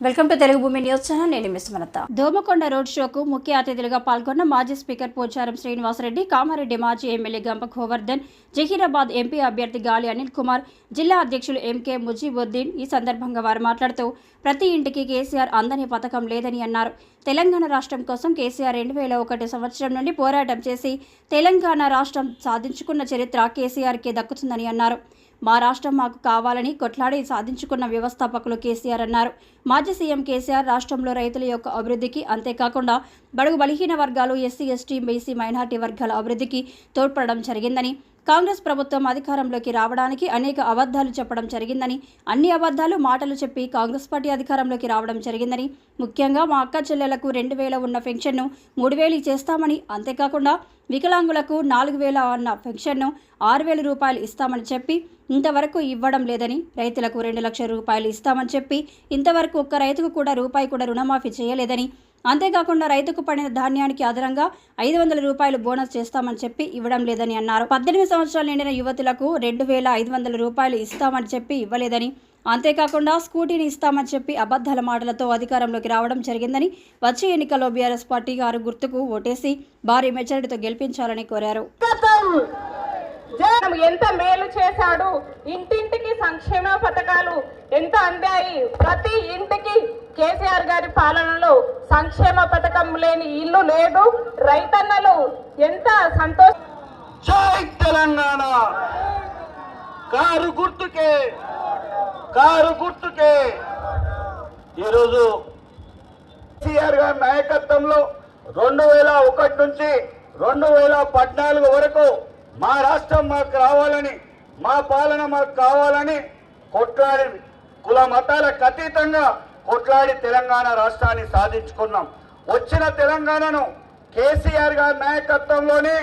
Welcome to Telugu భూమి news channel. నేను miss మనత. Domakonda road షోకు ముఖ్య అతిథులుగా పాల్గొన్న మాజీ స్పీకర్ పోచారం శ్రీనివాసరెడ్డి, కామారెడ్డి మాజీ ఎమ్మెల్యే గంప గోవర్ధన్, జహీరాబాద్ ఎంపీ అభ్యర్థి గాలి అనిల్ కుమార్, జిల్లా అధ్యక్షులు ఎంకే ముజీబుద్దీన్. ఈ సందర్భంగా వారు మాట్లాడుతూ ప్రతి ఇంటికి కేసీఆర్ అందని పథకం లేదని అన్నారు. తెలంగాణ రాష్ట్రం కోసం కేసీఆర్ 2001 సంవత్సరం నుండి పోరాటం చేసి తెలంగాణ రాష్ట్రం సాధించుకున్న చరిత్ర కేసీఆర్కే దక్కుతుందని అన్నారు. మా రాష్ట్రం మాకు కావాలని కొట్లాడి సాధించుకున్న వ్యవస్థాపకులు కేసీఆర్ అన్నారు. మాజీ సీఎం కేసీఆర్ రాష్ట్రంలో రైతుల యొక్క అభివృద్ధికి, అంతేకాకుండా బడుగు బలహీన వర్గాలు, ఎస్సీ, ఎస్టీ, బీసీ, మైనార్టీ వర్గాల అభివృద్ధికి తోడ్పడడం జరిగిందని, కాంగ్రెస్ ప్రభుత్వం అధికారంలోకి రావడానికి అనేక అబద్ధాలు చెప్పడం జరిగిందని, అన్ని అబద్ధాలు మాటలు చెప్పి కాంగ్రెస్ పార్టీ అధికారంలోకి రావడం జరిగిందని, ముఖ్యంగా మా అక్క చెల్లెలకు 2000 ఉన్న పెన్షన్ను 3000 చేస్తామని, అంతేకాకుండా వికలాంగులకు 4000 అన్న పెన్షన్ను 6000 రూపాయలు ఇస్తామని చెప్పి ఇంతవరకు ఇవ్వడం లేదని, రైతులకు 2 లక్షల రూపాయలు ఇస్తామని చెప్పి ఇంతవరకు ఒక్క రైతుకు కూడా రూపాయి కూడా రుణమాఫీ చేయలేదని, అంతేకాకుండా రైతుకు పడిన ధాన్యానికి అదనంగా 500 రూపాయలు బోనస్ చేస్తామని చెప్పి ఇవ్వడం లేదని అన్నారు. 18 సంవత్సరాలు నిండిన యువతులకు 2500 రూపాయలు ఇస్తామని చెప్పి ఇవ్వలేదని, అంతేకాకుండా స్కూటీని ఇస్తామని చెప్పి అబద్ధాల మాటలతో అధికారంలోకి రావడం జరిగిందని, వచ్చే ఎన్నికల్లో బీఆర్ఎస్ పార్టీ గారు గుర్తుకు ఓటేసి భారీ మెజారిటీతో గెలిపించాలని కోరారు. ఎంత మేలు చేశాడు, ఇంటింటికి సంక్షేమ పథకాలు ఎంత అందాయి. ప్రతి ఇంటికి కేసీఆర్ గారి పాలనలో సంక్షేమ పథకం లేని ఇల్లు లేదు. రైతన్నలు ఎంత సంతోషం. జై తెలంగాణ, కారు గుర్తుకే, కారు గుర్తుకే. ఈరోజు కేసీఆర్ గారి నాయకత్వంలో 2001 నుంచి 2014 వరకు మా రాష్ట్రం మాకు రావాలని, మా పాలన మాకు కావాలని కొట్లాడి, కుల మతాలకు అతీతంగా కొట్లాడి తెలంగాణ రాష్ట్రాన్ని సాధించుకున్నాం. వచ్చిన తెలంగాణను కేసీఆర్ గారి నాయకత్వంలోనే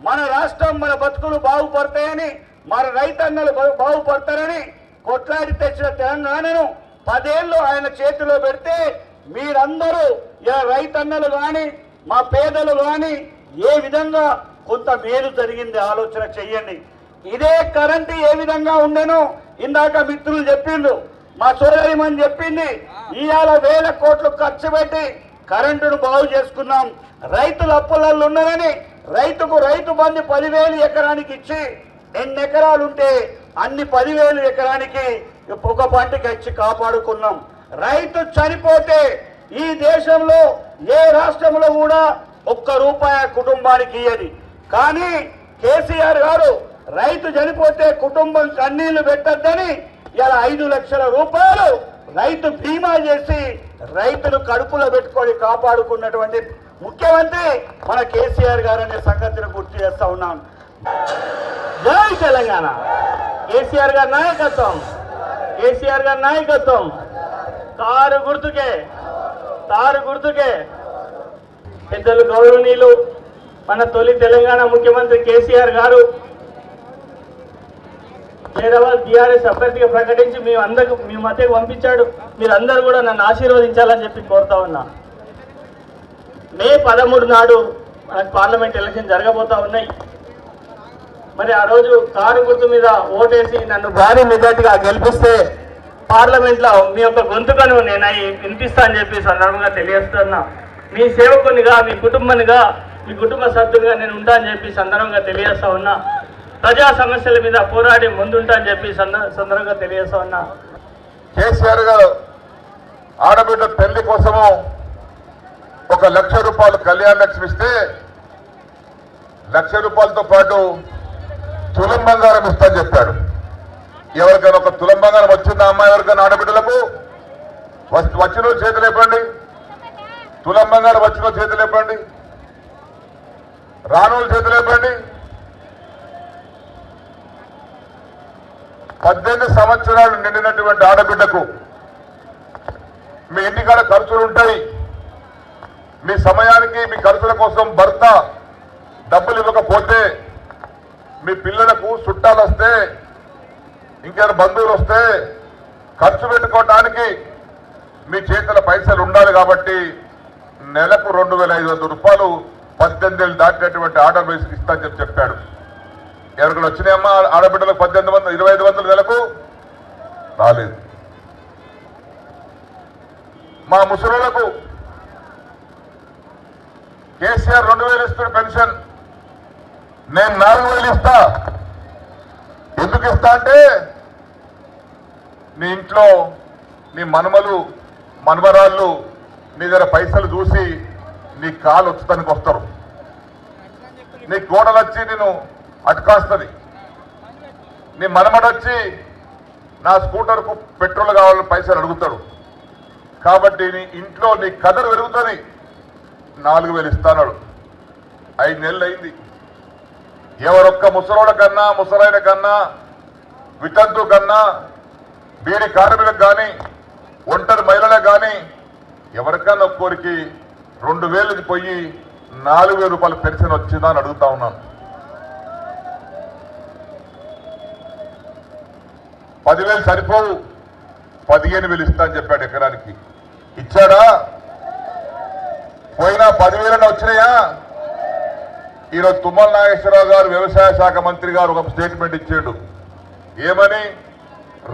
మన రాష్ట్రం, మన బతుకులు బాగుపడతాయని, మన రైతన్నలు బాగుపడతారని కొట్లాడి తెచ్చిన తెలంగాణను 10 ఏళ్ళు ఆయన చేతిలో పెడితే మీరందరూ ఇలా రైతన్నలు కానీ, మా పేదలు కానీ ఏ విధంగా కొంత మేలు జరిగింది ఆలోచన చెయ్యండి. ఇదే కరెంటు ఏ విధంగా ఉండేనో ఇందాక మిత్రులు చెప్పిండ్రు, మా సోదరిమని చెప్పింది. ఇవాళ 1000 కోట్లు ఖర్చు పెట్టి కరెంటును బాగు చేసుకున్నాం. రైతులు అప్పులలో ఉన్నారని రైతుకు రైతు బంధు 10,000 ఎకరానికి ఇచ్చి, 2 ఎకరాలు ఉంటే అన్ని 10,000 ఎకరానికి ఒక పంటకి ఇచ్చి కాపాడుకున్నాం. రైతు చనిపోతే ఈ దేశంలో ఏ రాష్ట్రంలో కూడా ₹1 కుటుంబానికి ఇయ్యది. కానీ కేసీఆర్ గారు రైతు చనిపోతే కుటుంబం కన్నీళ్లు పెట్టద్దని ఇలా 5 లక్షల రూపాయలు రైతు బీమా చేసి రైతులు కడుపులో పెట్టుకొని కాపాడుకున్నటువంటి ముఖ్యమంత్రి మన కేసీఆర్ గారు అనే సంగతిని గుర్తు చేస్తా ఉన్నాను. జై తెలంగాణ, కేసీఆర్ గారి నాయకత్వం, కేసీఆర్ గారి నాయకత్వం. కారు గుర్తుకే, కారు గుర్తుకే. పెద్దలు గౌరవనీయులు మన తొలి తెలంగాణ ముఖ్యమంత్రి కేసీఆర్ గారు హైదరాబాద్ టీఆర్ఎస్ అభ్యర్థిగా ప్రకటించి మీ మధ్యకు పంపించాడు. మీరందరూ కూడా నన్ను ఆశీర్వదించాలని చెప్పి కోరుతా ఉన్నా. మే 13 నాడు మనకు పార్లమెంట్ ఎలక్షన్ జరగబోతా ఉన్నాయి. మరి ఆ రోజు కారు గుర్తు మీద ఓటేసి నన్ను భారీ మెజార్టీగా గెలిపిస్తే పార్లమెంట్లో మీ యొక్క గొంతుకను నేను వినిపిస్తా అని చెప్పి సందర్భంగా తెలియజేస్తున్నా. మీ సేవకునిగా, మీ కుటుంబానిగా, మీ కుటుంబ సభ్యులుగా నేను ఉంటా అని చెప్పి సందర్భంగా తెలియజేస్తా ఉన్నా. ప్రజా సమస్యల మీద పోరాడి ముందుంటా అని చెప్పి సందర్భంగా తెలియజేస్తా ఉన్నా. కేసీఆర్ గారు ఆడబిడ్డ పెళ్లి కోసము 1 లక్ష రూపాయలు కళ్యాణ లక్ష్మి ఇస్తే, 1 లక్ష రూపాయలతో పాటు తులం బంగారం ఇస్తాను చెప్పాడు. ఎవరికైనా 1 తులం బంగారం వచ్చిందా అమ్మాయి? ఎవరికైనా ఆడబిడ్డలకు వచ్చిన చేతులు ఇవ్వండి. తులం బంగారం వచ్చిన చేతులు ఇవ్వండి. రాణుల చేతులు ఇవ్వండి. 18 సంవత్సరాలు నిండినటువంటి ఆడబిడ్డకు మీ ఇంటికాడ ఖర్చులు ఉంటాయి. మీ సమయానికి మీ ఖర్చుల కోసం భర్త డబ్బులు ఇవ్వకపోతే, మీ పిల్లలకు చుట్టాలు వస్తే, ఇంకేమైనా బంధువులు వస్తే ఖర్చు పెట్టుకోవడానికి మీ చేతుల పైసలు ఉండాలి. కాబట్టి నెలకు 2500 రూపాయలు 18 ఏళ్ళు దాటినటువంటి ఆడబిడ్డలకు ఇస్తానని చెప్పాడు. ఎవరికైనా వచ్చినాయమ్మా ఆడబిడ్డలకు 2500 నెలకు? రాలేదు. మా ముసలులకు కేసీఆర్ 2000 ఇస్తున్న పెన్షన్ నేను 4000 ఇస్తా. ఎందుకు ఇస్తా అంటే నీ ఇంట్లో నీ మనమలు మనవరాళ్ళు నీ దగ్గర పైసలు చూసి నీ కాలు వచ్చటానికి వస్తారు. నీ కోడలు వచ్చి నేను అటుకాస్తుంది. నీ మనమడొచ్చి నా స్కూటర్కు పెట్రోల్ కావాలని పైసలు అడుగుతాడు. కాబట్టి నీ ఇంట్లో నీ కదరు పెరుగుతుంది. 4000 ఇస్తాడు. 5 నెలలు అయింది. ఎవరొక్క ముసలోళ్ళ కన్నా ముసలైన కన్నా వితంతు కన్నా బీడి కార్మికులకు కానీ ఒంటరి మహిళలకు కానీ ఎవరికన్నా ఒక్కోరికి 2000 పోయి 4000 రూపాయల పెన్షన్ వచ్చిందా అని అడుగుతా ఉన్నాను. 10,000 సరిపోవు, 15,000 ఇస్తా అని చెప్పాడు. ఎకరానికి ఇచ్చాడా? పోయినా 10,000 వచ్చినాయా? ఈరోజు తుమ్మల నాగేశ్వరరావు గారు వ్యవసాయ శాఖ మంత్రి గారు ఒక స్టేట్మెంట్ ఇచ్చాడు. ఏమని?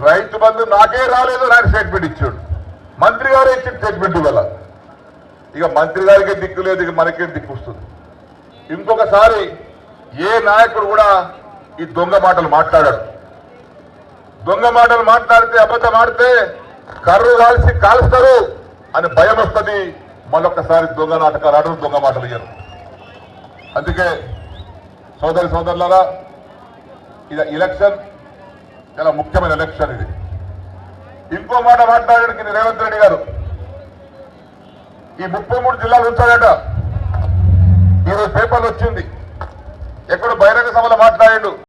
రైతు బంధు నాకే రాలేదు ఆయన స్టేట్మెంట్ ఇచ్చాడు. మంత్రి గారే ఇచ్చిన స్టేట్మెంట్ ఇవ్వాల. ఇక మంత్రి గారికే దిక్కు లేదు, ఇక మనకేం దిక్కు వస్తుంది. ఇంకొకసారి ఏ నాయకుడు కూడా ఈ దొంగ మాటలు మాట్లాడాడు. దొంగ మాటలు మాట్లాడితే అబద్ధం ఆడితే కర్రు కాల్చి కాలుస్తారు అని భయం వస్తుంది. మళ్ళొక్కసారి దొంగ నాటకాలు ఆడరు, దొంగ మాటలు ఇయ్యరు. అందుకే సోదరులారా, ఇది ఎలక్షన్ చాలా ముఖ్యమైన ఎలక్షన్. ఇది ఇంకో మాట మాట్లాడడానికి రేవంత్ రెడ్డి గారు ఈ 33 జిల్లాలు ఉంచాడట. ఈరోజు పేపర్లు వచ్చింది, ఎక్కడో బహిరంగ సభలో మాట్లాడాడు.